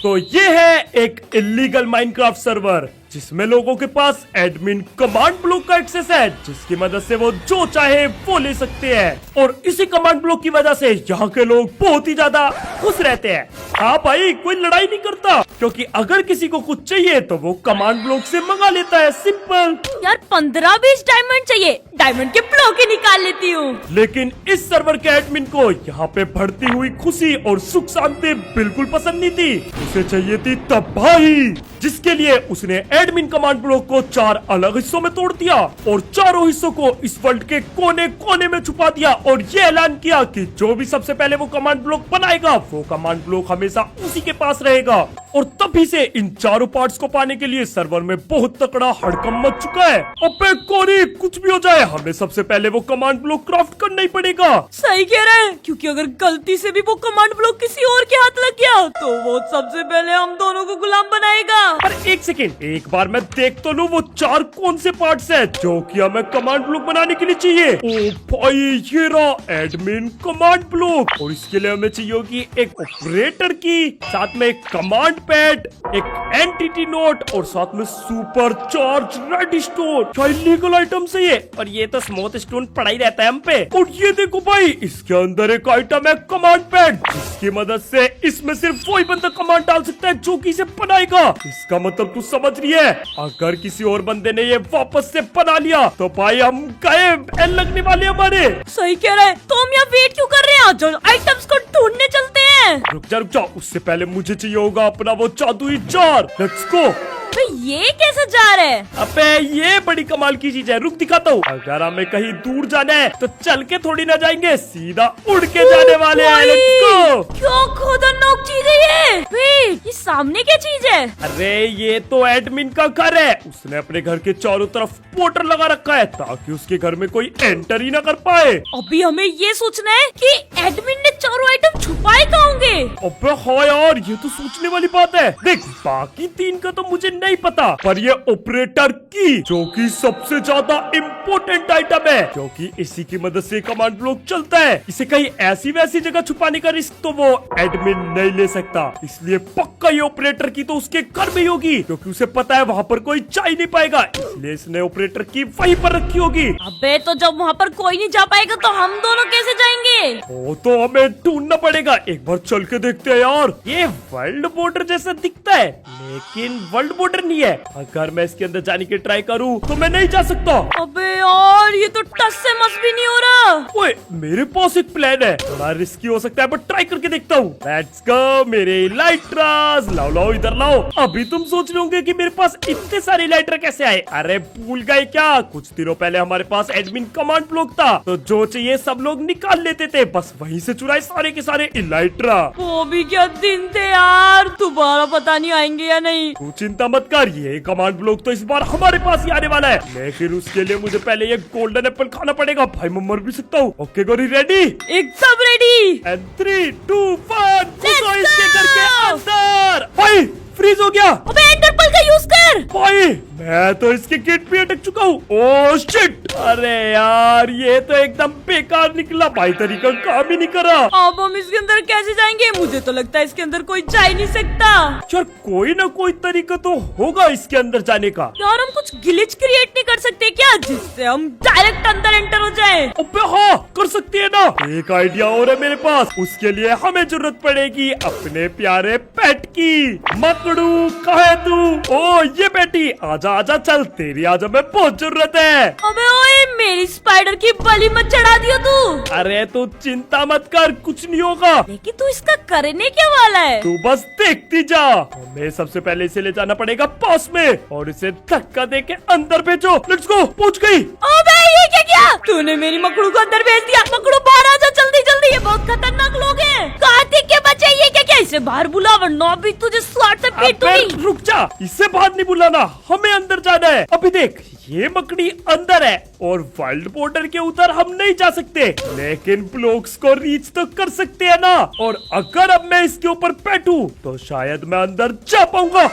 तो ये है एक इलीगल माइनक्राफ्ट सर्वर जिसमें लोगों के पास एडमिन कमांड ब्लॉक का एक्सेस है, जिसकी मदद से वो जो चाहे वो ले सकते हैं। और इसी कमांड ब्लॉक की वजह से यहाँ के लोग बहुत ही ज्यादा खुश रहते हैं। हाँ भाई, कोई लड़ाई नहीं करता, क्योंकि अगर किसी को कुछ चाहिए तो वो कमांड ब्लॉक से मंगा लेता है। सिंपल। यार 15-20 डायमंड चाहिए, डायमंड के ब्लॉक ही निकाल लेती हूँ। लेकिन इस सर्वर के एडमिन को यहाँ पे बढ़ती हुई खुशी और सुख शांति बिल्कुल पसंद नहीं थी। उसे चाहिए थी तबाही, जिसके लिए उसने एडमिन कमांड ब्लॉक को 4 अलग हिस्सों में तोड़ दिया और चारों हिस्सों को इस वर्ल्ड के कोने कोने में छुपा दिया और ये ऐलान किया कि जो भी सबसे पहले वो कमांड ब्लॉक बनाएगा वो कमांड ब्लॉक हमेशा उसी के पास रहेगा। और तभी से इन चारों पार्ट्स को पाने के लिए सर्वर में बहुत तकड़ा हड़कंप मच चुका है। अबे कोरी, कुछ भी हो जाए हमें सबसे पहले वो कमांड ब्लॉक क्राफ्ट करना ही पड़ेगा। सही कह रहे हैं, क्योंकि अगर गलती से भी वो कमांड ब्लॉक किसी और के हाथ लग गया तो वो सबसे पहले हम दोनों को गुलाम बनाएगा। पर एक सेकेंड, एक बार मैं देख तो लूं वो 4 कौन से पार्ट्स हैं जो कि हमें कमांड ब्लॉक बनाने के लिए चाहिए। ओ भाई, ये रहा एडमिन कमांड ब्लॉक, और इसके लिए हमें चाहिए होगी एक ऑपरेटर की, साथ में एक कमांड पैड, एक एंटिटी नोट और साथ में सुपर चार्ज रेड स्टोन। क्या इलीगल आइटम से ये, और ये तो स्मूथ स्टोन पड़ा ही रहता है हम पे। और ये देखो भाई, इसके अंदर एक आइटम है कमांड पैड, जिसकी मदद से इसमें सिर्फ वही बंदा कमांड डाल सकता है जो कि इसे बनाएगा। इसका मतलब तू समझ रही है, अगर किसी और बंदे ने ये वापस से बना लिया तो भाई हम गए लगने वाले हमारे। सही कह रहे हैं, तो हम यहाँ वेट क्यों कर रहे हैं, जो आइटम्स को ढूंढने चलते हैं। रुक जा, उससे पहले मुझे चाहिए होगा अपना वो जादुई जार। Let's go. तो ये कैसे जा रहे हैं? अबे ये बड़ी कमाल की चीज है, रुक दिखाता हूँ। अगर हमें कहीं दूर जाना है तो चल के थोड़ी ना जाएंगे, सीधा उड़ के जाने वाले हैं। Let's go. क्या खतरनाक चीज है ये? वेट, ये सामने क्या चीज है? अरे ये तो एडमिन का घर है, उसने अपने घर के चारों तरफ पोर्टल लगा रखा है ताकि उसके घर में कोई एंटर ही ना कर पाए। अभी हमें ये सोचना है कि एडमिन ने चारों आइटम छुपाए कहाँ होंगे। अबे हाँ यार, ये तो सोचने वाली बात है। देख, बाकी 3 का तो मुझे नहीं पता, पर ये ऑपरेटर की, जो कि सबसे ज्यादा इम्पोर्टेंट आइटम है, क्योंकि इसी की मदद से कमांड ब्लॉक चलता है। इसे कहीं ऐसी वैसी जगह छुपाने का रिस्क तो वो एडमिन नहीं ले सकता, इसलिए पक्का ये ऑपरेटर की तो उसके घर में ही होगी, क्योंकि उसे पता है वहाँ पर कोई जा ही नहीं पाएगा, इसलिए इसने ऑपरेटर की वहीं पर रखी होगी। अबे तो जब वहाँ पर कोई नहीं जा पाएगा तो हम दोनों कैसे जाएंगे? वो तो हमें ढूंढना पड़ेगा, एक बार चल के देखते हैं यार। ये वर्ल्ड बॉर्डर जैसा दिखता है, लेकिन वर्ल्ड बॉर्डर नहीं है। अगर मैं इसके अंदर जाने की ट्राई करूँ तो मैं नहीं जा सकता। अबे यार, ये तो टस से मस भी नहीं हो रहा। ओए, मेरे पास एक प्लान है, थोड़ा रिस्की हो सकता है बट ट्राई करके देखता हूँ। लेट्स गो मेरे इलाइट्रास, लाओ इधर लाओ। अभी तुम सोच रहे होंगे कि मेरे पास इतने सारे इलाइट्रा कैसे आए। अरे भूल गए क्या, कुछ दिनों पहले हमारे पास एडमिन कमांड ब्लॉक था, तो जो चाहिए सब लोग निकाल लेते थे, बस वहीं से चुराए सारे के सारे इलाइट्रा। वो भी क्या दिन थे यार, दोबारा पता नहीं आएंगे या नहीं। तू चिंता मत कर, ये कमांड ब्लॉक तो इस बार हमारे पास ही आने वाला है, लेकिन उसके लिए मुझे पहले ये गोल्डन एप्पल खाना पड़ेगा। भाई मैं मर भी सकता हूँ। ओके गोरी, रेडी? एकदम रेडी। एंड 3, 2, 1 घुसो इसके घर के अंदर। भाई फ्रीज हो गया। अबे एंडर पर्ल का यूज कर। भाई मैं तो इसके गेट पे अटक चुका हूँ। ओह शिट, अरे यार ये तो एकदम बेकार निकला, भाई तरीका काम ही नहीं करा। अब हम इसके अंदर कैसे जाएंगे? मुझे तो लगता है इसके अंदर कोई जा ही नहीं सकता। यार कोई ना कोई तरीका तो होगा इसके अंदर जाने का। यार हम कुछ ग्लिच क्रिएट नहीं कर सकते क्या, जिससे हम डायरेक्ट अंदर एंटर हो जाए? अबे हाँ, कर सकती है ना। एक आइडिया और है मेरे पास, उसके लिए हमें जरूरत पड़ेगी अपने प्यारे पेट की। मकड़ू कहाँ है तू? ओ ये बेटी, आजा आजा, चल तेरी आज हमें बहुत जरूरत है। अबे ओए, मेरी स्पाइडर की बलि मत चढ़ा दियो तू। अरे तू चिंता मत कर, कुछ नहीं होगा। लेकिन तू इसका करने क्या वाला है? तू बस देखती जा। हमें सबसे पहले इसे ले जाना पड़ेगा पास में और इसे धक्का दे के अंदर भेजो। लेट्स गो, पहुंच गई। अबे ये क्या किया तूने? मेरी मकड़ू को अंदर भेज दिया। मकड़ू बाहर आ जा, जल्दी जल्दी, ये बहुत खतरनाक लोग हैं। कार्तिक के बच्चे, ये क्या किया? इसे बाहर बुला वरना भी तुझे स्वाट से पीट दूंगी। रुक जा, इससे बाहर नहीं बुलाना, हमें अंदर जाना है। अभी देख, ये मकड़ी अंदर है और वर्ल्ड बॉर्डर के उधर हम नहीं जा सकते, लेकिन ब्लॉक्स को रीच तो कर सकते हैं ना। और अगर अब मैं इसके ऊपर बैठूं तो शायद मैं अंदर जा पाऊंगा।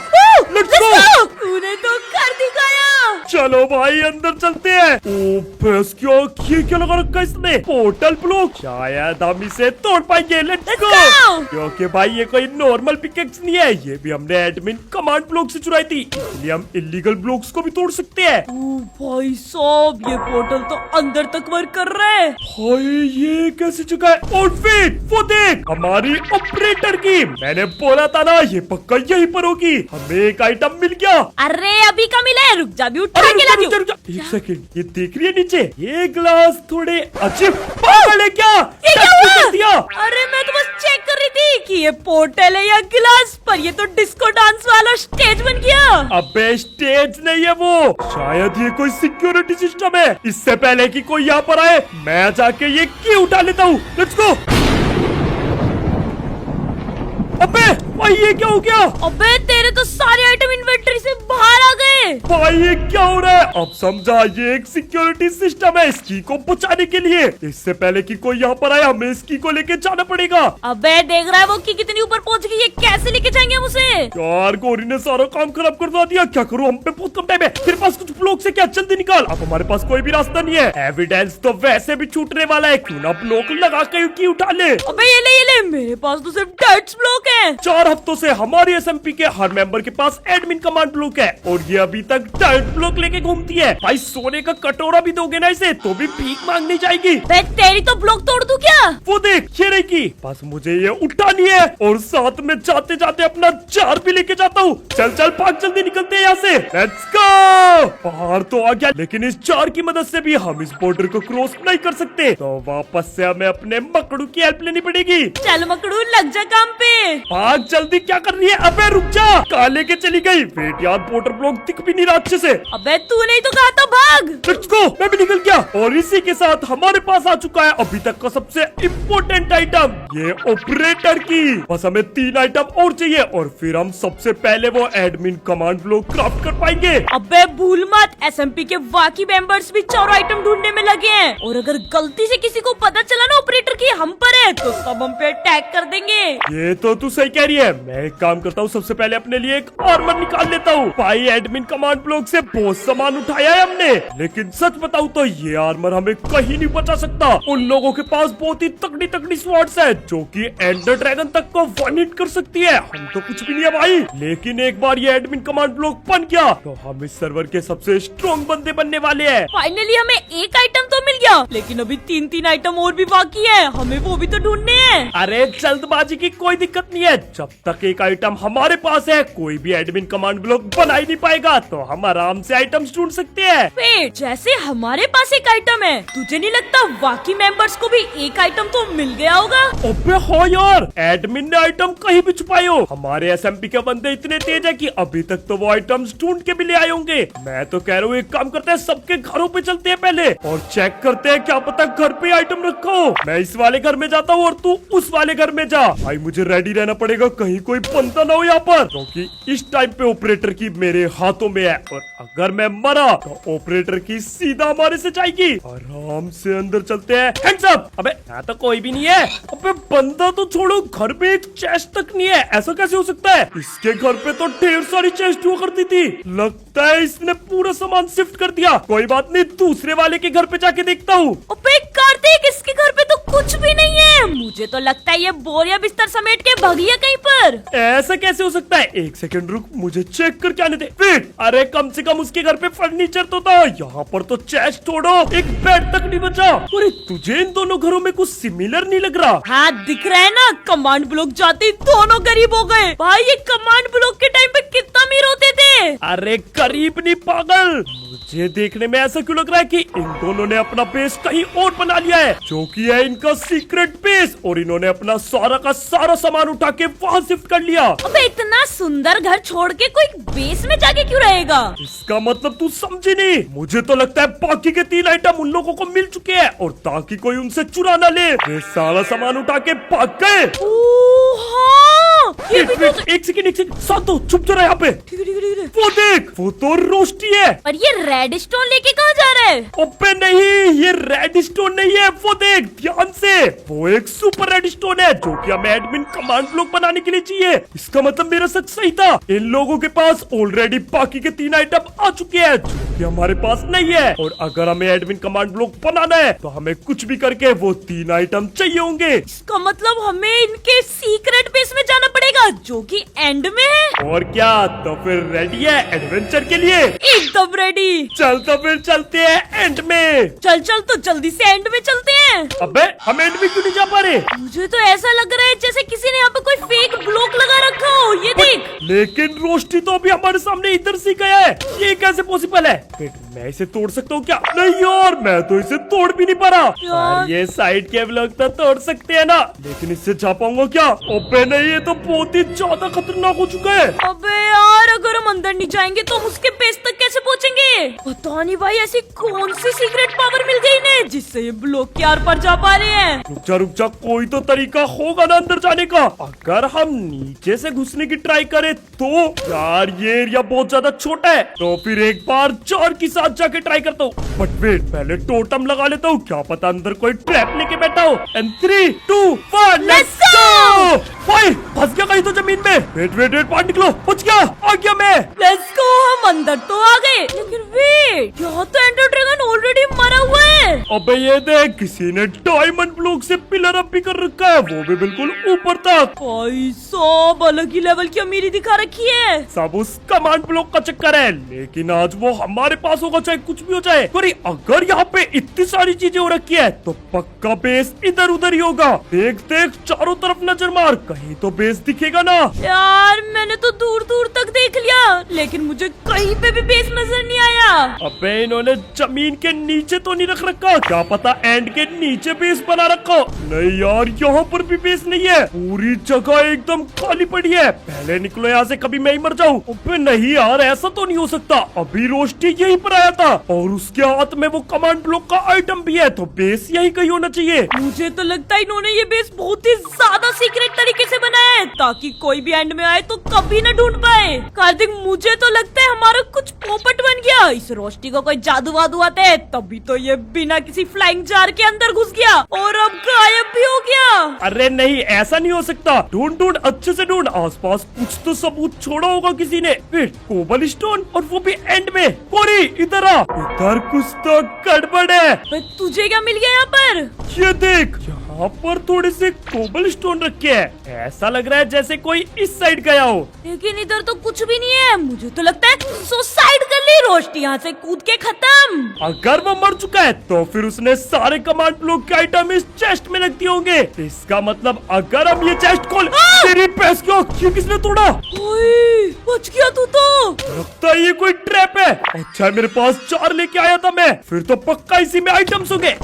Let's go. तूने तो कर दिखाया। चलो भाई अंदर चलते हैं। ओ भैंस क्या, ये क्या लगा रखा है इसने? पोर्टल ब्लॉक, शायद हम इसे तोड़ पाएंगे। Let's Let's go. go। क्योंकि भाई ये कोई नॉर्मल पिकेक्स नहीं है, ये भी हमने एडमिन कमांड ब्लॉक से चुराई थी, इसलिए हम इलीगल ब्लॉक्स को भी तोड़ सकते हैं। ओ भाई साहब, ये पोर्टल तो अंदर तक वर्क कर रहा है। भाई ये कैसी जगह है? और फिर वो देख, हमारी ऑपरेटर की, मैंने बोला था ना ये पक्का यहीं पर होगी। हमें एक आइटम मिल गया। अरे अभी का मिला है, रुक जा, अभी उठा अरे के ला रुक जा, दूं। रुक जा, एक सेकंड, ये देख रही है नीचे, ये ग्लास थोड़े अजीब पागल है क्या? ये क्या टच हुआ? कर दिया। अरे मैं तो बस चेक कर रही थी कि ये पोर्टल है या गिलास, पर ये तो डिस्को डांस वाला स्टेज बन गया। अबे स्टेज नहीं है वो, शायद ये कोई सिक्योरिटी सिस्टम है। इससे पहले कि कोई यहाँ पर आए, मैं जाके ये की उठा लेता हूँ। Let's go. अबे भाई ये क्या हो गया? अबे तेरे तो सारे आइटम इन्वेंटरी से बाहर आ गए। भाई ये क्या हो रहा है? अब समझा, ये एक सिक्योरिटी सिस्टम है इसकी को बचाने के लिए। इससे पहले कि कोई यहाँ पर आए, हमें इसकी को लेके जाना पड़ेगा। अबे देख रहा है वो कि कितनी ऊपर पहुंच गई है, कैसे लेके जाएंगे हम उसे? यार गौरी ने सारा काम खराब करवा दिया, क्या करूँ? हम पे बहुत कम टाइम है। तेरे पास कुछ ब्लॉक से क्या, जल्दी निकाल। अब हमारे पास कोई भी रास्ता नहीं है, एविडेंस तो वैसे भी छूटने वाला है, क्यों ना ब्लॉक लगा के की उठा ले। अबे ये ले, मेरे पास तो सिर्फ डर्ट्स ब्लॉक है। 4 हफ्तों से हमारे एसएमपी के हर मेंबर के पास एडमिन कमांड ब्लॉक है, और ये अभी तक डाइट ब्लॉक लेके घूमती है। भाई सोने का कटोरा भी दोगे ना इसे, तो भी भीख मांगनी जाएगी। बे तेरी तो ब्लॉक तोड़ दूं क्या? वो देख, ये रहेगी। बस मुझे ये उठानी है, और साथ में जाते जाते अपना जार भी लेके जाता हूँ। चल चल भाग, जल्दी निकलते हैं यहाँ से। Let's go. बाहर तो आ गया, लेकिन इस जार की मदद से भी हम इस बॉर्डर को क्रॉस नहीं कर सकते, तो वापस से हमें अपने मकड़ू की हेल्प लेनी पड़ेगी। चल मकड़ू, लग जा काम पे। भाग जल्दी, क्या कर रही है? अबे रुक जा, कहाँ लेके चली गई? वेट यार, पोर्टर ब्लॉक दिख भी नहीं रहा अच्छे से। अबे तू नहीं तो कहा था भाग। Let's go. मैं भी निकल गया, और इसी के साथ हमारे पास आ चुका है अभी तक का सबसे इम्पोर्टेंट आइटम, ये ऑपरेटर की। बस हमें 3 आइटम और चाहिए, और फिर हम सबसे पहले वो एडमिन कमांड ब्लॉक क्राफ्ट कर पाएंगे। अबे भूल मत, एसएमपी के बाकी मेंबर्स भी 4 आइटम ढूंढने में लगे हैं, और अगर गलती से किसी को पता चला ना ऑपरेटर की हम पर है, तो सब हम पे अटैक कर देंगे। ये तो तू सही कह रही है। मैं एक काम करता हूँ, सबसे पहले अपने लिए एक आर्मर निकाल लेता हूँ। भाई एडमिन कमांड ब्लॉक से बहुत सामान उठाया है हमने, लेकिन सच बताऊँ तो ये आर्मर हमें कहीं नहीं बचा सकता। उन लोगों के पास बहुत ही तगड़ी तगड़ी स्वॉर्ड्स है, जो कि एंडर ड्रैगन तक को वन हिट कर सकती है। हम तो कुछ भी नहीं है भाई, लेकिन एक बार ये एडमिन कमांड ब्लॉक बन गया, तो हम इस सर्वर के सबसे स्ट्रॉन्ग बंदे बनने वाले हैं। फाइनली हमें एक आइटम तो मिल गया, लेकिन अभी 3 आइटम और भी बाकी है, हमें वो भी तो ढूंढने हैं। अरे जल्दबाजी की कोई दिक्कत नहीं है, जब तक एक आइटम हमारे पास है, कोई भी एडमिन कमांड ब्लॉक बना ही नहीं पाएगा, तो हम आराम से आइटम्स ढूंढ सकते हैं। वेट, जैसे हमारे पास एक आइटम है, तुझे नहीं लगता बाकी मेंबर्स को भी एक आइटम तो मिल गया होगा? अबे हाँ यार, एडमिन ने आइटम कहीं भी छुपाई हो। हमारे एसएमपी के बंदे इतने तेज है कि अभी तक तो वो आइटम्स ढूंढ के भी ले आए होंगे। मैं तो कह रहा हूँ एक काम करते हैं, सबके घरों पे चलते हैं पहले, और चेक करते हैं, क्या पता घर पे आइटम रखा हो। मैं इस वाले घर में जाता हूँ, और तू उस वाले घर में जा। भाई मुझे रेडी रहना पड़ेगा, कहीं कोई बंदा ना हो यहाँ पर, क्योंकि इस टाइम पे ऑपरेटर की मेरे हाथों में है, और अगर मैं मरा तो ऑपरेटर की सीधा हमारे से जाएगी। आराम से अंदर चलते हैं। Hands up. अबे यहाँ तो कोई भी नहीं है। अबे बंदा तो छोड़ो, घर पे एक चेस्ट तक नहीं है, ऐसा कैसे हो सकता है? इसके घर पे तो ढेर सारी चेस्ट हुआ करती थी, लगता है इसने पूरा सामान शिफ्ट कर दिया। कोई बात नहीं, दूसरे वाले के घर पे जाके देखता हूँ। अबे कार्तिक, इसके घर पे तो कुछ भी नहीं है, मुझे तो लगता है ये बोरिया बिस्तर समेट के भागी है कहीं पर। ऐसा कैसे हो सकता है? एक सेकंड रुक, मुझे चेक करके आने दे। वेट, अरे कम से कम उसके घर पे फर्नीचर तो था, यहाँ पर तो चेस्ट छोड़ो एक बेड तक नहीं बचा। अरे तुझे इन दोनों घरों में कुछ सिमिलर नहीं लग रहा? हाँ दिख रहा है ना, कमांड ब्लॉक जाते ही दोनों गरीब हो गए। भाई ये कमांड ब्लॉक के टाइम पे कितना अमीर होते थे। अरे करीब नहीं पागल, मुझे देखने में ऐसा क्यों लग रहा है कि इन दोनों ने अपना बेस कहीं और बना लिया है, जो कि है इनका सीक्रेट बेस, और इन्होंने अपना सारा का सारा सामान उठा के वहाँ शिफ्ट कर लिया। अबे इतना सुंदर घर छोड़ के कोई बेस में जाके क्यों रहेगा? इसका मतलब तू समझी नहीं। मुझे तो लगता है बाकी के 3 आइटम उन लोगों को मिल चुके हैं, और ताकि कोई उनसे चुरा ना ले, वे सारा सामान उठा के भाग गए। हाँ, ये भी तो एक सेकंड सातो चुप जरा यहाँ पे। ठीक है ठीक है ठीक है। वो देख, वो तो रोस्टी है। पर ये रेड स्टोन लेके कहाँ जा रहा है? अबे नहीं, ये रेड स्टोन नहीं है। वो देख ध्यान से, वो एक सुपर रेड स्टोन है जो कि हमें एडमिन कमांड ब्लॉक बनाने के लिए चाहिए। इसका मतलब मेरा शक सही था, इन लोगों के पास ऑलरेडी बाकी के 3 आइटम आ चुके हैं जो कि हमारे पास नहीं है। और अगर हमें एडमिन कमांड ब्लॉक बनाना है तो हमें कुछ भी करके वो 3 आइटम चाहिए होंगे। इसका मतलब हमें इनके सीक्रेट बेस में जाना पड़ेगा जो कि एंड में है। और क्या, तो फिर रेडी है एडवेंचर के लिए? एकदम रेडी। चल तो फिर चलते हैं एंड में। चल चल तो जल्दी से एंड में चलते हैं। अबे हम एंड में क्यों नहीं जा पा रहे? मुझे तो ऐसा लग रहा है जैसे किसी ने यहाँ पे कोई फेक ब्लॉक लगा रखा हो। ये देख। लेकिन रोस्टी तो अभी हमारे सामने इधर से गया है, ये कैसे पॉसिबल है? वेट, मैं इसे तोड़ सकता हूँ क्या? नहीं यार, मैं तो इसे तोड़ भी नहीं पा रहा। यार। ये साइड के ब्लॉक तो तोड़ सकते हैं ना, लेकिन इससे जा पाऊंगा क्या? अबे नहीं, ये तो बहुत ही ज्यादा खतरनाक हो चुका है। अबे यार, अगर हम अंदर नहीं जाएंगे तो हम उसके बेस तक कैसे पहुँचेंगे? पता नहीं भाई, ऐसी कौन सी सीक्रेट पावर मिल गई इन्हें जिससे ये ब्लॉक के आर पार जा पा रहे हैं। रुक जा, कोई तो तरीका होगा ना अंदर जाने का। अगर हम नीचे से घुसने की ट्राई करें तो यार ये एरिया बहुत ज्यादा छोटा है, तो फिर एक बार 4 के साथ जाके ट्राई करता हूँ। बट वेट, पहले टोटम लगा लेता हूँ, क्या पता अंदर कोई ट्रैप लेके बैठा हो। And 3, 2, 1 Let's go! भाई फंस गया कहीं तो जमीन में। वेट बाहर निकलो, बच गया, आ गया मैं। लेट्स गो, हम अंदर तो आ गए, लेकिन वेट, यहाँ तो एंडर ड्रैगन ऑलरेडी मरा हुआ है। अबे ये देख, किसी ने डायमंड ब्लॉक से पिलर अप भी कर रखा है, वो भी बिल्कुल ऊपर तक। भाई सब अलग ही लेवल की अमीरी दिखा रखी है। सब उस कमांड ब्लॉक का चक्कर है, लेकिन आज वो हमारे पास होगा चाहे कुछ भी हो जाए। अरे अगर यहाँ पे इतनी सारी चीजें हो रखी है तो पक्का बेस इधर उधर ही होगा। देख चारों तरफ नजर मार, कहीं तो बेस दिखेगा ना। यार मैंने तो दूर दूर तक देख लिया, लेकिन मुझे कहीं पे भी बेस नजर नहीं आया। अबे इन्होंने जमीन के नीचे तो नहीं रख रखा, क्या पता एंड के नीचे बेस बना रखा। नहीं यार, यहाँ पर भी बेस नहीं है, पूरी जगह एकदम खाली पड़ी है। पहले निकलो यहाँ से, कभी मैं ही मर जाऊँ। अबे नहीं यार, ऐसा तो नहीं हो सकता। अभी रोस्टी यहीं पर आया था और उसके हाथ में वो कमांड ब्लॉक का आइटम भी है, तो बेस यही कहीं होना चाहिए। मुझे तो लगता है इन्होंने ये बेस बहुत ही ज्यादा सीक्रेट तरीके से बनाया है ताकि कोई भी एंड में आए तो कभी न ढूंढ पाए। कार्तिक, मुझे तो लगता है हमारा कुछ पोपट बन गया। इस रोस्टी को कोई जादू वादू आता है, तभी तो ये बिना किसी फ्लाइंग जार के अंदर घुस गया और अब गायब भी हो गया। अरे नहीं, ऐसा नहीं हो सकता। ढूंढ अच्छे से ढूंढ, आसपास कुछ तो सबूत छोड़ा होगा किसी ने। वेट, कोबल स्टोन, और वो भी एंड में। कोरी इधर आ, इधर कुछ तो गड़बड़ है। तुझे क्या मिल गया यहाँ पर? ये देख, यहाँ पर थोड़े से कोबल स्टोन रखे हैं, ऐसा लग रहा है जैसे कोई इस साइड गया हो। लेकिन इधर तो कुछ भी नहीं है, मुझे तो लगता है सुसाइड कर ली रोस्टी, यहाँ से कूद के खत्म। अगर वो मर चुका है तो फिर उसने सारे कमांड ब्लॉक के आइटम इस चेस्ट में रख दिए होंगे। इसका मतलब अगर हम ये चेस्ट खोल, तेरी पैस क्यों, ये किसने तोड़ा? ओए, बच गया तू तो। लगता है ये कोई ट्रैप है। अच्छा मेरे पास 4 लेके आया था मैं, फिर तो पक्का इसी में आइटम्स होंगे।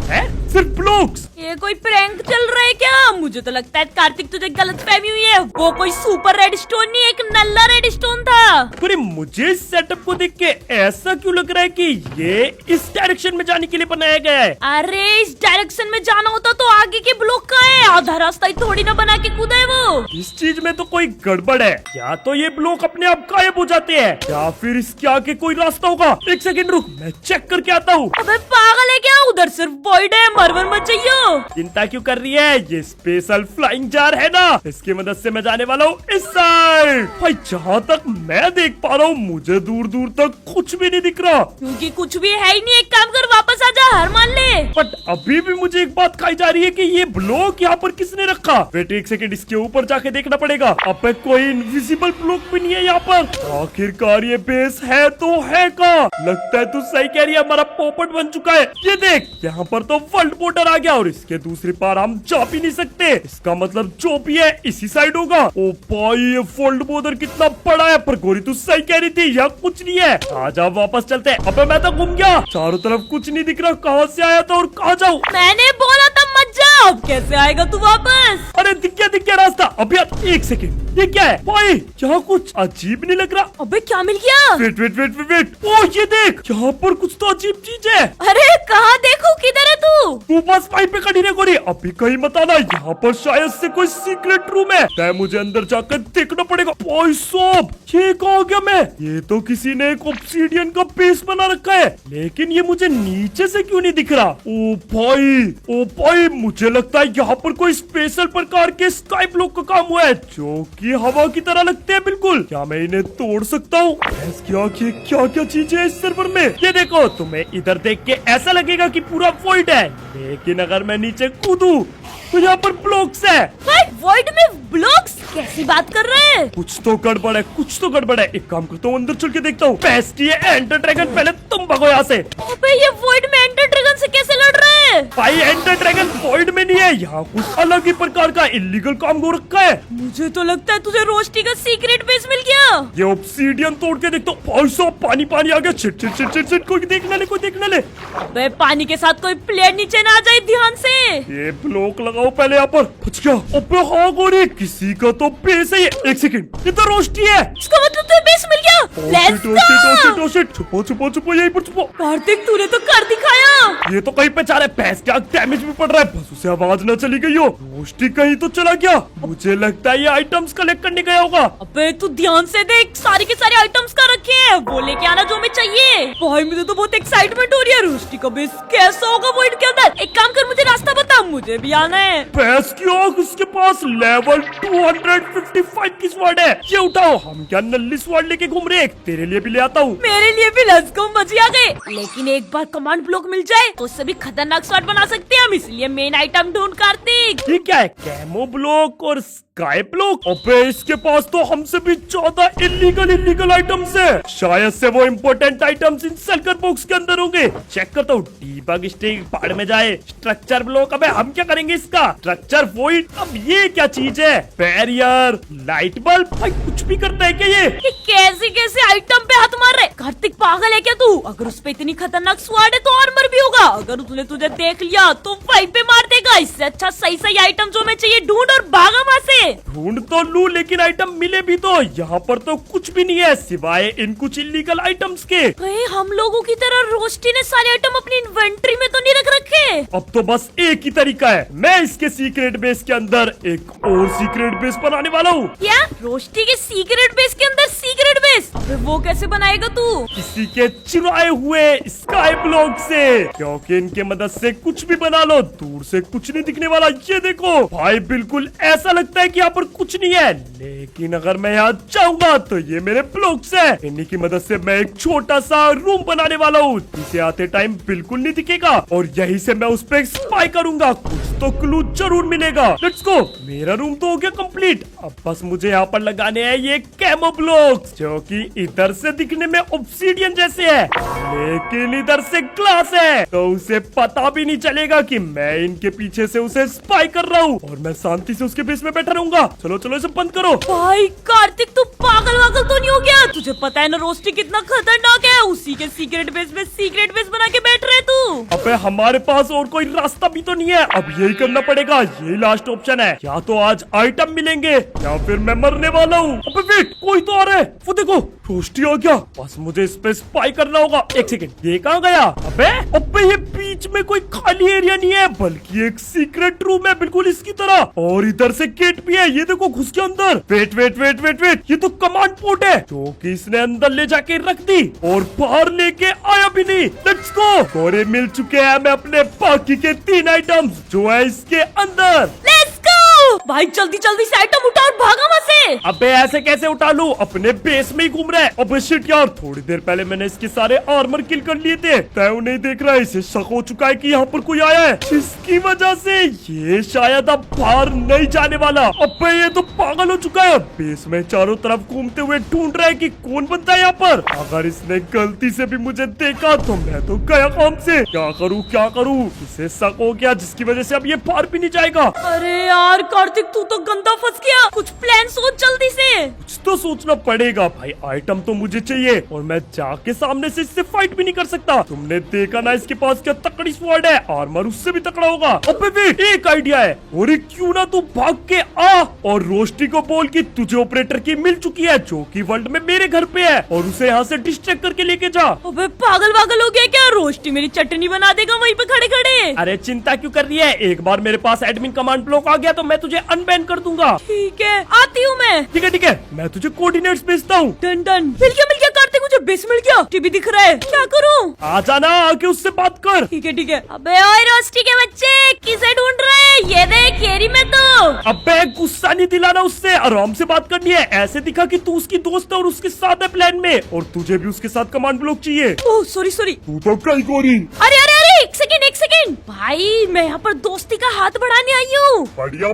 सिर्फ ब्लॉक्स। ये कोई प्रैंक चल रहा है क्या? मुझे तो लगता है कार्तिक तुझे गलत फहमी हुई है, वो कोई सुपर रेड स्टोन नहीं, एक नल्ला रेड स्टोन था। अरे मुझे इस सेटअप को देख के ऐसा क्यों लग रहा है कि ये इस डायरेक्शन में जाने के लिए बनाया गया है। अरे इस डायरेक्शन में जाना होता तो आगे के ब्लॉक का है, आधा रास्ता ही थोड़ी ना बना के कूदा है वो। इस चीज में तो कोई गड़बड़ है, या तो ये ब्लॉक अपने आप गायब हो जाते हैं या फिर इसके आगे कोई रास्ता होगा। एक सेकंड रुक, मैं चेक करके आता हूँ। अबे पागल है क्या? उधर सिर्फ वॉइड है, मरमर मत चाहिए। चिंता क्यों कर रही है, ये स्पेशल फ्लाइंग जार है ना, इसकी मदद से मैं जाने वाला हूँ इस साइड। भाई जहाँ तक मैं देख पा रहा हूँ मुझे दूर दूर तक कुछ भी नहीं दिख रहा, क्योंकि कुछ भी है ही नहीं। एक काम कर, वापस आ जा, हार मान ले। बट अभी भी मुझे एक बात खाई जा रही है कि ये ब्लॉक यहाँ पर किसने रखा। वेट एक सेकंड, इसके ऊपर जाके देखना पड़ेगा। अब कोई इनविजिबल ब्लॉक भी नहीं है यहाँ पर। आखिरकार ये बेस है तो है का? लगता है तू सही कह रही है, हमारा पोपट बन चुका है। ये देख, यहाँ पर तो वर्ल्ड बॉर्डर आ गया और इसके दूसरी पार हम जा भी नहीं सकते। इसका मतलब जो भी है इसी साइड होगा। ओ भाई, ये वर्ल्ड बॉर्डर कितना बड़ा है। पर गोरी तू सही कह रही थी, यहाँ कुछ नहीं है। आजा वापस चलते हैं। अबे मैं तो घूम गया, चारों तरफ कुछ नहीं दिख रहा, कहाँ से आया था और कहाँ जाऊँ? मैंने बोला था मत जा, अब कैसे आएगा तू वापस? अरे दिख गया रास्ता। अभी एक सेकंड, ये क्या है भाई? यहाँ कुछ अजीब नहीं लग रहा? अबे क्या मिल गया? Wait wait wait wait wait, ओ ये देख, यहाँ पर कुछ तो अजीब चीज है। अरे कहाँ देखो, किधर है तू? तू बस वहीं पे खड़ी रह गोरी, अभी कहीं मत आना। यहाँ पर शायद से कोई सीक्रेट रूम है, तय मुझे अंदर जाकर देखना पड़ेगा। भाई साहब, ये कहाँ गया मैं? ये तो किसी ने एक ऑब्सीडियन का बेस बना रखा है, लेकिन ये मुझे नीचे से क्यों नहीं दिख रहा? ओ भाई, मुझे लगता है यहाँ पर कोई स्पेशल प्रकार के स्काई ब्लॉक का काम हुआ है, जो कि हवा की तरह लगते हैं बिल्कुल। क्या मैं इन्हें तोड़ सकता हूँ? क्या क्या चीजें है इस सर्वर में? ये देखो, तुम्हें इधर देख के ऐसा लगेगा कि पूरा वॉइड है, लेकिन अगर मैं नीचे कूदूं तो यहाँ पर ब्लॉक्स है। वॉइड में ब्लॉक्स? कैसी बात कर रहे हैं? कुछ तो गड़बड़ है, कुछ तो गड़बड़ है। एक काम करता हूँ, अंदर चल के देखता हूँ। बेस्टी है एंडर ड्रैगन, पहले तुम भगो यहाँ से। अबे ये वॉइड में एंडर ड्रैगन से कैसे लड़ रहे हैं? भाई एंडर ड्रैगन वॉइड में नहीं है, यहाँ कुछ अलग ही प्रकार का इलीगल काम हो रखा है। मुझे तो लगता है तुझे रोस्टी का सीक्रेट बेस मिल गया। ये ऑब्सीडियन तोड़ के देखता हूँ। भाई साहब, पानी पानी आ गया। छिट छिट छिट छिट छिट, कोई देखना ले, कोई देखना ले। अबे पानी के साथ कोई प्लेयर नीचे ना आ जाए, ध्यान से। ये ब्लॉक लगाओ पहले यहाँ पर। बच गया। अबे हाँ गोरी, किसी का तो बेस है ये। एक सेकंड, ये तो रोस्टी है। इसका मतलब तुम्हें बेस मिल गया। Let's go! छुपो छुपो छुपो, यहीं पर छुपो। कार्तिक, तूने तो कर दिखाया। ये तो कहीं पे जा रहा है, भैंस क्या डैमेज भी पड़ रहा है, बस उसे आवाज न चली गई हो। रोस्टी कहीं तो चला गया। मुझे लगता है ये आइटम्स कलेक्ट करने गया होगा। अबे तू ध्यान से देख, सारे के सारे आइटम्स का रखे हैं, वो लेके आना जो हमें चाहिए। भाई मुझे तो बहुत एक्साइटमेंट हो रही है। रोस्टी का बेस कैसा होगा वॉइड के अंदर? एक काम कर, मुझे रास्ता बता, मुझे भी आना है। भैंस की आँख, उसके पास लेवल 255 की स्वॉर्ड है। ये उठाओ। हम क्या नल्ली स्वॉर्ड लेके घूम रहे हैं? तेरे लिए भी ले आता हूँ। मेरे लिए भी लेट्स गो, मजे आ गए। लेकिन एक बार कमांड ब्लॉक मिल जाए तो उससे भी खतरनाक शॉट बना सकते हैं हम, इसलिए मेन आइटम ढूंढ कार्तिक। ये क्या है? कैमो ब्लॉक और स्काई ब्लॉक? अबे इसके पास तो हमसे भी ज्यादा इलीगल आइटम्स है। शायद से वो इम्पोर्टेंट आइटम्स इन सल्कर बॉक्स के अंदर होंगे। चेक करता हूँ। डीबग स्टिक भाड़ में जाए। स्ट्रक्चर ब्लॉक, अबे हम क्या करेंगे इसका? स्ट्रक्चर वॉइड, अब ये क्या चीज है? बैरियर, लाइट बल्ब, भाई कुछ भी करता है क्या ये? कैसे आइटम पे हाथ मार रहे? कार्तिक पागल है क्या तू? अगर उस पे इतनी खतरनाक स्वाड है तो आर्मर भी होगा। अगर उसने तुझे देख लिया तो वहीं पे मार देगा। इससे अच्छा सही आइटम जो हमें चाहिए ढूंढ और भागा वहाँ से। ढूंढ तो लूं, लेकिन आइटम मिले भी तो? यहाँ पर तो कुछ भी नहीं है सिवाय इन कुछ इलीगल आइटम्स के। कहीं हम लोगों की तरह रोस्टी ने सारे आइटम अपनी इन्वेंट्री में तो नहीं रख रखे? अब तो बस एक ही तरीका है, मैं इसके सीक्रेट बेस के अंदर एक और सीक्रेट बेस बनाने वाला हूँ। क्या? रोस्टी के सीक्रेट बेस के अंदर सीक्रेट बेस? अबे वो कैसे बनाएगा तू? किसी के चुराए हुए स्काई ब्लॉक से, क्योंकि इनके मदद से कुछ भी बना लो, दूर से कुछ नहीं दिखने वाला। ये देखो भाई, बिल्कुल ऐसा लगता है कि यहाँ पर कुछ नहीं है, लेकिन अगर मैं यहाँ जाऊंगा तो ये मेरे ब्लॉक्स है। इन्हीं की मदद से मैं एक छोटा सा रूम बनाने वाला हूँ, इसे आते टाइम बिल्कुल नहीं दिखेगा और यहीं से मैं उस पर स्पाई करूंगा। कुछ तो क्लू जरूर मिलेगा। Let's go. मेरा रूम तो हो गया कंप्लीट। अब बस मुझे यहाँ पर लगाने हैं ये कैमो ब्लॉक्स, जो कि इधर से दिखने में ऑब्सीडियन जैसे है, लेकिन इधर से ग्लास है, तो उसे पता भी नहीं चलेगा कि मैं इनके पीछे से उसे स्पाई कर रहा हूँ और मैं शांति से उसके बेस में बैठा रहूंगा। चलो चलो इसे बंद करो। भाई कार्तिक, तू पागल वागल तो नहीं हो गया? तुझे पता है ना रोस्टी कितना खतरनाक है, उसी के सीक्रेट बेस में सीक्रेट बेस बना के बैठ रहे तू। अबे हमारे पास और कोई रास्ता भी तो नहीं है, अब यही करना पड़ेगा। यही लास्ट ऑप्शन है, या तो आज आइटम मिलेंगे या फिर मैं मरने वाला हूँ। अबे वेट, कोई तो आ रहा है, वो देखो रोस्टी आ गया। बस मुझे इस पे स्पाई करना होगा। एक सेकंड, ये कहाँ गया? अबे ये बीच में कोई खाली एरिया नहीं है, बल्कि एक सीक्रेट रूम है बिल्कुल इसकी तरह, और इधर से गेट भी है। ये देखो घुस के अंदर। Wait wait wait wait wait, ये तो कमांड पोर्ट है, जो कि इसने अंदर ले जाके रख दी और बाहर लेके आया भी नहीं। Let's go. और मिल चुके हैं हमें अपने बाकी के 3 आइटम्स जो है इसके अंदर। Let's go. भाई जल्दी जल्दी से आइटम उठा और भागा वहाँ से। अबे ऐसे कैसे उठा लूं? अपने बेस में ही घूम रहा है। अबे शिट यार, थोड़ी देर पहले मैंने इसके सारे आर्मर किल कर लिए थे, तय नहीं देख रहा है। इसे शक हो चुका है कि यहाँ पर कोई आया है, जिसकी वजह से ये शायद अब बाहर नहीं जाने वाला। अबे ये तो पागल हो चुका है, बेस में चारों तरफ घूमते हुए ढूंढ रहा है कि कौन बनता है यहाँ पर। अगर इसने गलती से भी मुझे देखा तो मैं तो गया काम से। क्या करूँ? इसे शक हो गया, जिसकी वजह से अब ये बाहर भी नहीं जाएगा। अरे यार कार्तिक तू तो गंदा फंस गया, कुछ प्लान सोच जल्दी से। कुछ तो सोचना पड़ेगा भाई, आइटम तो मुझे चाहिए और मैं जाके सामने से इससे फाइट भी नहीं कर सकता। तुमने देखा ना इसके पास क्या तकड़ी स्वॉर्ड है, आर्मर उससे भी तकड़ा होगा। अबे वेट, एक आइडिया है। और क्यों ना तू भाग के आ और रोस्टी को बोल कि तुझे ऑपरेटर की मिल चुकी है जो कि वर्ल्ड में मेरे घर पे है, और उसे यहाँ से डिस्ट्रैक्ट करके लेके जा। अबे पागल वागल हो गया क्या, रोस्टी मेरी चटनी बना देगा वहीं पे खड़े खड़े। अरे चिंता क्यों कर रही है, एक बार मेरे पास एडमिन कमांड ब्लॉक आ गया तो मैं तुझे अनबैन कर दूंगा। ठीक है आती हूँ मैं। ठीक है, मैं तुझे कोऑर्डिनेट्स भेजता हूँ। डन डन, मिल गया कार्तिक, मुझे बेस मिल गया, टीवी दिख रहा है, क्या करूँ? आ जाना, आके उससे बात कर। ठीक है। अबे ओए रोस्टी के बच्चे, किसे ढूंढ रहे हैं? ये देख येरी में तो। अबे गुस्सा नहीं दिलाना, उससे आराम से बात करनी है। ऐसे दिखा कि तू उसकी दोस्त है और उसके साथ है प्लान में, और तुझे भी उसके साथ कमांड ब्लॉक चाहिए। Oh sorry. तू तो कई गोरी। अरे एक सेकंड भाई, मैं यहाँ पर दोस्ती का हाथ बढ़ाने आई हूँ। बढ़िया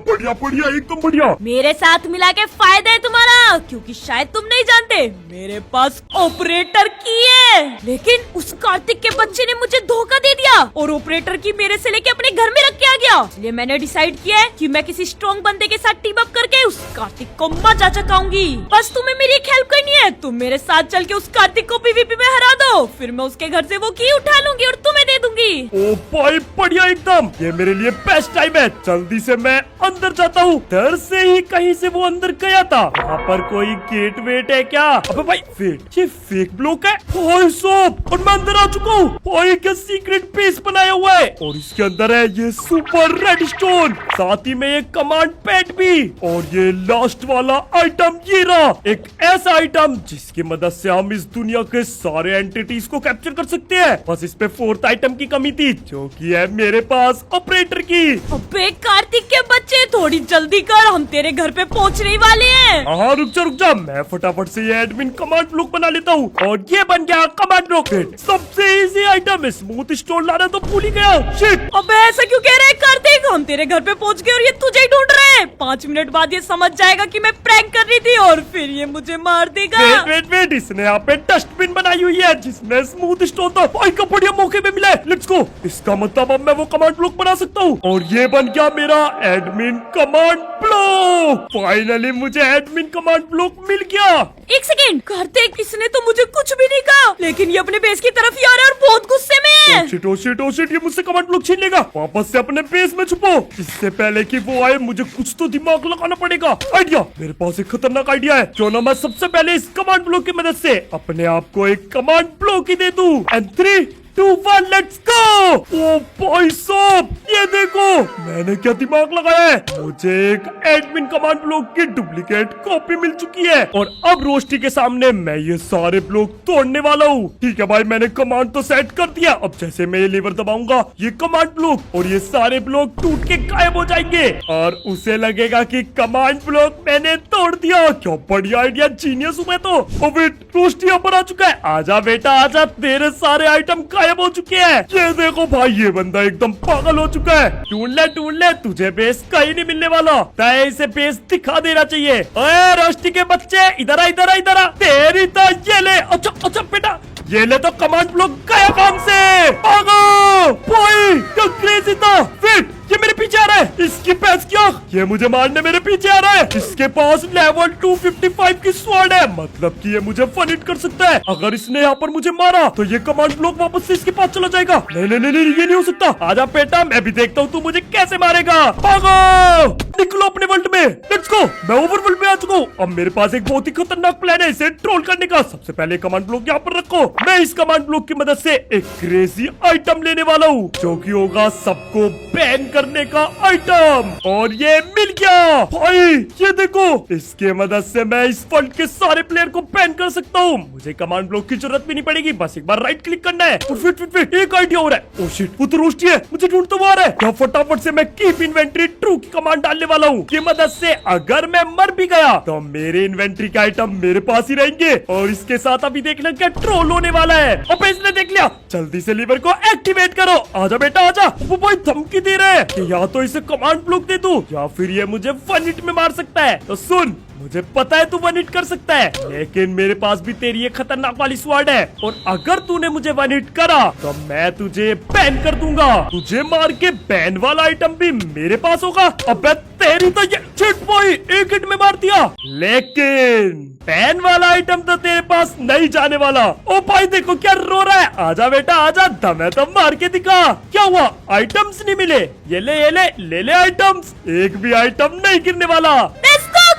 एकदम बढ़िया। मेरे साथ मिला के फायदा है तुम्हारा, क्योंकि शायद तुम नहीं जानते मेरे पास ऑपरेटर की है, लेकिन उस कार्तिक के बच्चे ने मुझे धोखा दे दिया और ऑपरेटर की मेरे से लेके अपने घर में रख के आ गया। इसलिए मैंने डिसाइड किया है कि मैं किसी स्ट्रॉन्ग बंदे के साथ टीम अप करके उस कार्तिक को मजा चकाऊंगी। बस तुम्हें मेरी एक हेल्प करनी है, तुम मेरे साथ चल के उस कार्तिक को पीवीपी में हरा दो, फिर मैं उसके घर से वो की उठा लूंगी और तुम्हें दे दूंगी। ओ भाई बढ़िया एकदम, ये मेरे लिए बेस्ट टाइम है। जल्दी से मैं अंदर जाता हूँ। डर से ही कहीं से वो अंदर गया था। वहाँ पर कोई गेट वेट है क्या? अबे भाई वेट, ये फेक ब्लॉक है भाई साहब, और मैं अंदर आ चुका हूँ। भाई क्या सीक्रेट बेस बनाया हुआ है, और इसके अंदर है ये सुपर रेड स्टोन, साथ ही में ये कमांड पैड भी, और ये लास्ट वाला आइटम ये रहा, एक ऐसा आइटम जिसकी मदद से हम इस दुनिया के सारे एंटिटीज को कैप्चर कर सकते हैं। बस इस पे फोर्थ आइटम की कमी थी, जो कि है मेरे पास ऑपरेटर की। अबे कार्तिक के बच्चे थोड़ी जल्दी कर, हम तेरे घर पे पहुंचने वाले हैं। हाँ रुक जा, मैं फटाफट से ये एडमिन कमांड ब्लॉक बना लेता हूँ, और ये बन गया कमांड ब्लॉक। सबसे इजी आइटम है, स्मूथ स्टोन लाना तो भूल ही गया। शिट, अबे ऐसा क्यों कह रहे हैं कार्तिक, हम तेरे घर पे पहुंच गए और ये तुझे ही ढूंढ रहे हैं। 5 मिनट बाद ये समझ जाएगा कि मैं प्रैंक कर रही थी और फिर ये मुझे मार देगा। वेट, इसने यहाँ पे डस्टबिन बनाई हुई है जिसमें स्मूथ स्टोन था। भाई का बढ़िया मौके पे मिला है, लेट्स गो। इसका मतलब अब मैं वो कमांड ब्लॉक बना सकता हूँ, और ये बन गया मेरा एडमिन कमांड ब्लॉक। फाइनली मुझे एडमिन कमांड ब्लॉक मिल गया। एक सेकेंड कार्तिक, इसने तो मुझे कुछ भी नहीं कहा, लेकिन ये अपने बेस की तरफ ही आ रहा है और बहुत गुस्से में है। ओ शिट, ये मुझसे कमांड ब्लॉक छीन लेगा। वापस से अपने बेस में छुपो, इससे पहले कि वो आए मुझे कुछ तो दिमाग लगाना पड़ेगा। आइडिया, मेरे पास एक खतरनाक आइडिया है। क्यों ना मैं सबसे पहले इस कमांड ब्लॉक की मदद से अपने आप को एक कमांड ब्लॉक ही दे दूं। And 3, 2, 1 let's go. ओ भाई साहब, ये देखो मैंने क्या दिमाग लगाया है। मुझे एक एडमिन कमांड ब्लॉक की डुप्लीकेट कॉपी मिल चुकी है, और अब रोस्टी के सामने मैं ये सारे ब्लॉक तोड़ने वाला हूँ। ठीक है भाई, मैंने कमांड तो सेट कर दिया। अब जैसे मैं ये लीवर दबाऊंगा, ये कमांड ब्लॉक और ये सारे ब्लॉक टूट के गायब हो जाएंगे, और उसे लगेगा कि कमांड ब्लॉक मैंने तोड़ दिया। क्या बढ़िया आइडिया, जीनियस हूँ मैं तो। ओ वेट, रोस्टी यहाँ पर आ चुका है। आजा बेटा आजा, तेरे सारे आइटम गायब हो चुके हैं। ये देखो भाई, ये बंदा एकदम पागल हो चुका है। ढूंढ ले, तुझे बेस कहीं नहीं मिलने वाला। तय इसे बेस दिखा देना चाहिए। ओए रोस्टी के बच्चे, इधर आ। तेरी तो ये ले। अच्छा बेटा, ये ले तो कमांड ब्लॉक गया काम से। भागो भाई, क्या क्रेजी था। फिर ये मेरे पीछे आ रहा है, इसकी पैस क्या, ये मुझे मारने मेरे पीछे आ रहा है। इसके पास लेवल 255 की स्वॉर्ड है, मतलब कि ये मुझे फन हिट कर सकता है। अगर इसने यहाँ पर मुझे मारा तो ये कमांड ब्लॉक वापस से इसके पास चला जाएगा। नहीं, ये नहीं हो सकता। आजा बेटा, मैं भी देखता हूँ तू मुझे कैसे मारेगा। भागो, निकलो अपने वर्ल्ड में, लेट्स गो। मैं ओवरवर्ल्ड में आ चुका हूँ। अब मेरे पास एक बहुत ही खतरनाक प्लान है इसे ट्रोल करने का। सबसे पहले कमांड ब्लॉक यहाँ पर रखो। मैं इस कमांड ब्लॉक की मदद से एक क्रेजी आइटम लेने वाला हूँ, जो कि होगा सबको बैन करने का आइटम, और ये मिल गया भाई। ये देखो, इसके मदद से मैं इस वर्ल्ड के सारे प्लेयर को बैन कर सकता हूँ। मुझे कमांड ब्लॉक की जरूरत भी नहीं पड़ेगी, बस एक बार राइट क्लिक करना है। और फिर एक आइडिया हो रहा है। ओ शिट, वो तो रोस्टी है, मुझे ढूंढ तो आ रहा है। क्या फटाफट से मैं कीप इन्वेंटरी ट्रू की कमांड डालने वाला हूँ। की मदद से अगर मैं मर भी गया तो मेरे इन्वेंटरी के आइटम मेरे पास ही रहेंगे, और इसके साथ अभी देखना क्या ट्रोल होने वाला है। अब इसने देख लिया, जल्दी से लीवर को एक्टिवेट करो। आजा बेटा आजा। वो भाई धमकी दे रहा है कि या तो इसे कमांड ब्लॉक दे दूं, या फिर ये मुझे 1 हिट में मार सकता है। तो सुन, मुझे पता है तू वन हिट कर सकता है, लेकिन मेरे पास भी तेरी एक खतरनाक वाली स्वॉर्ड है, और अगर तूने मुझे वन हिट करा तो मैं तुझे बैन कर दूंगा। तुझे मार के बैन वाला आइटम भी मेरे पास होगा। अबे तेरी तो ये शिट बॉय, एक हिट में मार दिया, लेकिन बैन वाला आइटम तो तेरे पास नहीं जाने वाला। ओ भाई देखो क्या रो रहा है, आजा बेटा आजा, दम है तो मार के दिखा। क्या हुआ, आइटम्स नहीं मिले? ये ले आइटम्स, एक भी आइटम नहीं गिरने वाला।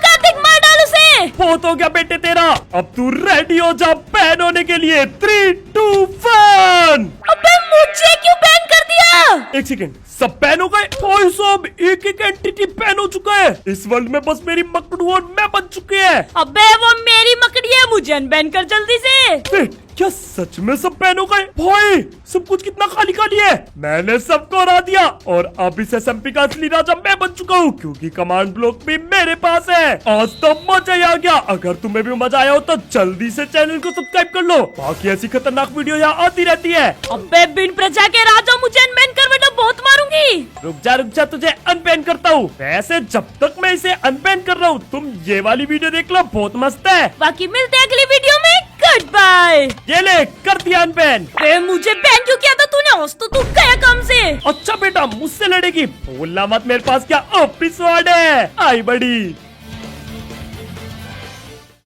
कार्तिक मार डाल उसे। बहुत हो गया बेटे तेरा, अब तू रेडी हो जा बैन होने के लिए। 3, 2, 1। अबे मुझे क्यों बैन कर दिया? एक सेकेंड, सब बैन हो गए भाई साहब, एक एक एंटिटी बैन हो चुका है। इस वर्ल्ड में बस मेरी मकड़ू और मैं बच चुके हैं। अबे वो मेरी मकड़ी है, मुझे अनबैन कर जल्दी से। वेट, क्या सच में सब बैन हो गए? भाई सब कुछ कितना खाली खाली है। मैंने सबको हरा दिया और अब इस SMP का असली राजा मैं बन चुका हूँ, क्योंकि कमांड ब्लॉक भी मेरे पास है। आज तो मजा ही आ गया। अगर तुम्हें भी मजा आया हो तो जल्दी से चैनल को सब्सक्राइब कर लो, बाकी ऐसी खतरनाक वीडियो यहाँ आती रहती है। अबे बिन प्रजा के राजा, मुझे अनबैन कर वरना बहुत मारूंगी। रुक जा तुझे अनबैन करता हूँ। वैसे जब तक मैं इसे अनबैन कर रहा हूँ तुम ये वाली वीडियो देख लो, बहुत मस्त है। बाकी मिलते हैं अगली वीडियो में, गुड बाय। ये ले कर दिया अनबैन। मुझे बैन क्यों किया था तूने? आज तो तू गया काम से। अच्छा बेटा मुझसे लड़ेगी, बोलना मत, मेरे पास क्या ऑफिस वार्ड है। आई बड़ी।